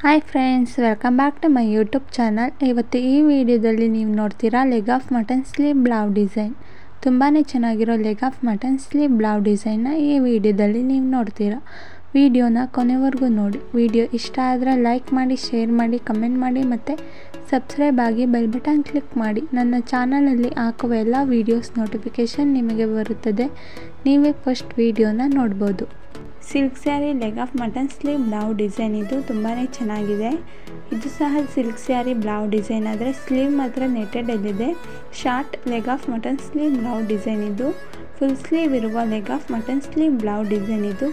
Hi friends, welcome back to my YouTube channel. ಇವತ್ತು ಈ ವಿಡಿಯೋದಲ್ಲಿ ನೀವು ನೋಡ್ತೀರಾ leg of mutton sleeve blouse design. ತುಂಬಾ ಚೆನ್ನಾಗಿರೋ leg of mutton sleeve blouse ಡಿಸೈನ್ನ ಈ ವಿಡಿಯೋದಲ್ಲಿ ನೀವು ನೋಡ್ತೀರಾ. ವಿಡಿಯೋನ ಕೊನೆವರೆಗೂ ನೋಡಿ. ವಿಡಿಯೋ ಇಷ್ಟ ಆದರೆ ಲೈಕ್ ಮಾಡಿ, ಶೇರ್ ಮಾಡಿ, ಕಮೆಂಟ್ ಮಾಡಿ ಮತ್ತು ಸಬ್ಸ್ಕ್ರೈಬ್ ಆಗಿ ಬೆಲ್ ಬಟನ್ ಕ್ಲಿಕ್ ಮಾಡಿ. ನನ್ನ ಚಾನಲಲ್ಲಿ ಹಾಕುವ ಎಲ್ಲ ವೀಡಿಯೋಸ್ ನೋಟಿಫಿಕೇಷನ್ ನಿಮಗೆ ಬರುತ್ತದೆ. ನೀವೇ ಫಸ್ಟ್ ವಿಡಿಯೋನ ನೋಡ್ಬೋದು. Silk saree leg of mutton sleeve blouse design ಇದು ತುಂಬಾ ಚೆನ್ನಾಗಿದೆ. ಇದು ಸಹ ಸಿಲ್ಕ್ ಸ್ಯಾರಿ ಬ್ಲೌಸ್ ಡಿಸೈನ್ ಆದರೆ ಸ್ಲೀವ್ ಮಾತ್ರ ನೆಟೆಡಲ್ಲಿದೆ. Short leg of mutton sleeve blouse design ಇದು. ಫುಲ್ ಸ್ಲೀವ್ ಇರುವ leg of mutton sleeve blouse design ಇದು.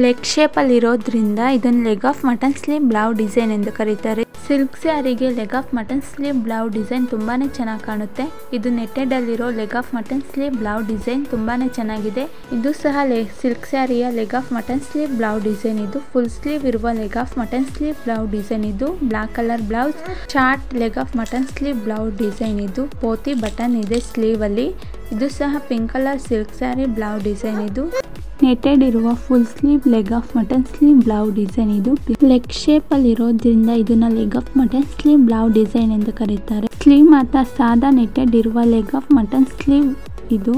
ಲೆಗ್ ಶೇಪಲ್ಲಿರೋದ್ರಿಂದ ಇದನ್ನು leg of mutton sleeve blouse design ಎಂದು ಕರೀತಾರೆ. ಸಿಲ್ಕ್ ಸ್ಯಾರಿಗೆ leg of mutton sleeve blouse design ತುಂಬಾ ಚೆನ್ನಾಗಿ ಕಾಣುತ್ತೆ. ಇದು ನೆಟ್ಟೆಡಲ್ಲಿರೋ leg of mutton sleeve blouse design ತುಂಬಾ ಚೆನ್ನಾಗಿದೆ. ಇದು ಸಹ ಸಿಲ್ಕ್ ಸ್ಯಾರಿಯ leg of mutton sleeve blouse design ಇದು. ಫುಲ್ ಸ್ಲೀವ್ ಇರುವ leg of mutton sleeve blouse design ಇದು. Black colour blouse. Short leg of mutton sleeve blouse design ಇದು. ಪೋತಿ ಬಟನ್ ಇದೆ ಸ್ಲೀವ್ ಅಲ್ಲಿ. ಇದು ಸಹ pink colour silk saree blouse design ಇದು. ನೆಟೆಡ್ ಇರುವ full sleeve leg of mutton sleeve blouse design ಇದು. ಲೆಗ್ ಶೇಪ್ ಅಲ್ಲಿ ಇರೋದ್ರಿಂದ ಇದನ್ನ leg of mutton sleeve blouse design ಎಂದು ಕರೀತಾರೆ. ಸ್ಲೀವ್ ಮಾತ್ರ ಸಾದಾ ನೆಟೆಡ್ ಇರುವ ಲೆಗ್ ಆಫ್ ಮಟನ್ ಸ್ಲೀವ್ ಇದು.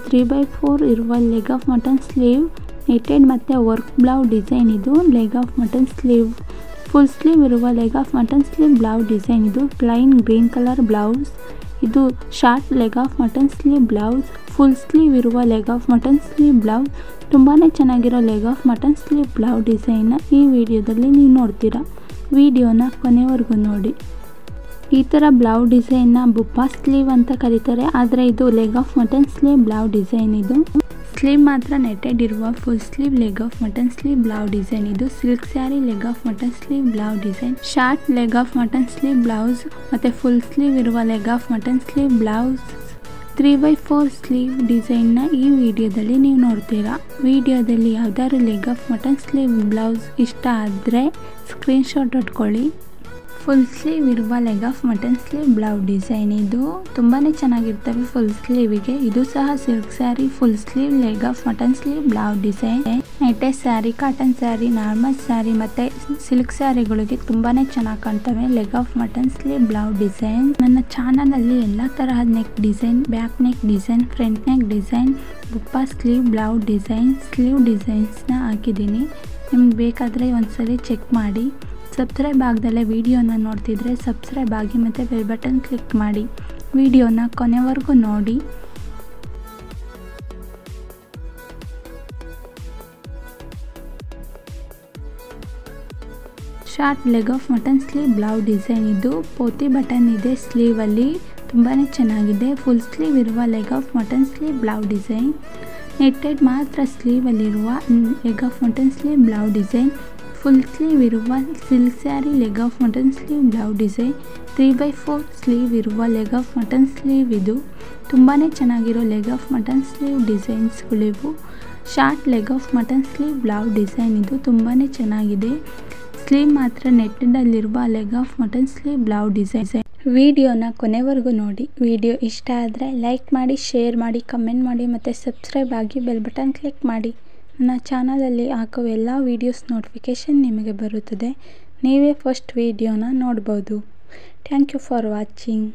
3/4 ಇರುವ leg of mutton sleeve netted ಮತ್ತೆ ವರ್ಕ್ ಬ್ಲೌಸ್ ಡಿಸೈನ್ ಇದು. Leg of mutton sleeve. Full sleeve ಇರುವ leg of mutton sleeve blouse design ಇದು. ಪ್ಲೈನ್ ಗ್ರೀನ್ ಕಲರ್ ಬ್ಲೌಸ್ ಇದು. Short leg of mutton sleeve blouse. Full sleeve ಇರುವ leg of mutton sleeve blouse. ತುಂಬಾ ಚೆನ್ನಾಗಿರೋ leg of mutton sleeve blouse ಡಿಸೈನ್ನ ಈ ವಿಡಿಯೋದಲ್ಲಿ ನೀವು ನೋಡ್ತೀರಾ. ವಿಡಿಯೋನ ಕೊನೆವರೆಗೂ ನೋಡಿ. ಈ ಥರ ಬ್ಲೌಸ್ ಡಿಸೈನ್ನ ಬುಪ್ಪ ಸ್ಲೀವ್ ಅಂತ ಕರೀತಾರೆ, ಆದರೆ ಇದು leg of mutton sleeve blouse design ಇದು. ಸ್ಲೀವ್ ಮಾತ್ರ ನೆಟೆಡ್ ಇರುವ full sleeve leg of mutton sleeve blouse design ಇದು. Silk saree leg of mutton sleeve blouse design. Short leg of mutton sleeve blouse ಮತ್ತು full sleeve ಇರುವ leg of mutton sleeve blouse. 3/4 sleeve ಡಿಸೈನ್ನ ಈ ವಿಡಿಯೋದಲ್ಲಿ ನೀವು ನೋಡ್ತೀರಾ. ವಿಡಿಯೋದಲ್ಲಿ ಯಾವ್ದಾದ್ರು leg of mutton sleeve blouse ಇಷ್ಟ ಆದರೆ ಸ್ಕ್ರೀನ್ಶಾಟ್ ಹೊಡ್ಕೊಳ್ಳಿ. ಫುಲ್ ಸ್ಲೀವ್ ಇರುವ leg of mutton sleeve blouse design ಇದು. ತುಂಬಾ ಚೆನ್ನಾಗಿರ್ತವೆ ಫುಲ್ ಸ್ಲೀವಿಗೆ. ಇದು ಸಹ silk saree full sleeve leg of mutton sleeve blouse design. Netted saree, cotton saree, normal saree ಮತ್ತು ಸಿಲ್ಕ್ ಸ್ಯಾರಿಗಳಿಗೆ ತುಂಬಾ ಚೆನ್ನಾಗಿ ಕಾಣ್ತವೆ leg of mutton sleeve blouse design. ನನ್ನ ಚಾನಲಲ್ಲಿ ಎಲ್ಲ ತರಹದ neck design, back neck design, front neck design, puff sleeve blouse design, sleeve ಡಿಸೈನ್ಸ್ನ ಹಾಕಿದ್ದೀನಿ. ನಿಮ್ಗೆ ಬೇಕಾದರೆ ಒಂದ್ಸಲಿ ಚೆಕ್ ಮಾಡಿ. ಸಬ್ಸ್ಕ್ರೈಬ್ ಆಗದಲ್ಲೇ ವಿಡಿಯೋನ ನೋಡ್ತಿದ್ರೆ ಸಬ್ಸ್ಕ್ರೈಬ್ ಆಗಿ ಮತ್ತು ಬೆಲ್ ಬಟನ್ ಕ್ಲಿಕ್ ಮಾಡಿ. ವಿಡಿಯೋನ ಕೊನೆವರೆಗೂ ನೋಡಿ. Short leg of mutton sleeve blouse design ಇದು. ಪೋತಿ ಬಟನ್ ಇದೆ ಸ್ಲೀವಲ್ಲಿ. ತುಂಬಾ ಚೆನ್ನಾಗಿದೆ. ಫುಲ್ ಸ್ಲೀವ್ ಇರುವ leg of mutton sleeve blouse design. Netted ಮಾತ್ರ ಸ್ಲೀವಲ್ಲಿರುವ leg of mutton sleeve blouse design. Full sleeve ಇರುವ silk saree leg of mutton sleeve blouse design. 3/4 sleeve ಇರುವ ಲೆಗ್ ಆಫ್ ಮಟನ್ ಸ್ಲೀವ್ ಇದು. ತುಂಬಾ ಚೆನ್ನಾಗಿರೋ ಲೆಗ್ ಆಫ್ ಮಟನ್ ಸ್ಲೀವ್ ಡಿಸೈನ್ಸ್ಗಳಿವು. Short leg of mutton sleeve blouse design ಇದು. ತುಂಬಾ ಚೆನ್ನಾಗಿದೆ. Sleeve ಮಾತ್ರ ನೆಟ್ಟೆಡಲ್ಲಿರುವ leg of mutton sleeve blouse design. ವಿಡಿಯೋನ ಕೊನೆವರೆಗೂ ನೋಡಿ. ವಿಡಿಯೋ ಇಷ್ಟ ಆದರೆ ಲೈಕ್ ಮಾಡಿ, ಶೇರ್ ಮಾಡಿ, ಕಮೆಂಟ್ ಮಾಡಿ ಮತ್ತು ಸಬ್ಸ್ಕ್ರೈಬ್ ಆಗಿ ಬೆಲ್ ಬಟನ್ ಕ್ಲಿಕ್ ಮಾಡಿ. ನನ್ನ ಚಾನಲಲ್ಲಿ ಹಾಕುವ ಎಲ್ಲ ವೀಡಿಯೋಸ್ ನೋಟಿಫಿಕೇಷನ್ ನಿಮಗೆ ಬರುತ್ತದೆ. ನೀವೇ ಫಸ್ಟ್ ವಿಡಿಯೋನ ನೋಡ್ಬೋದು. Thank you for watching.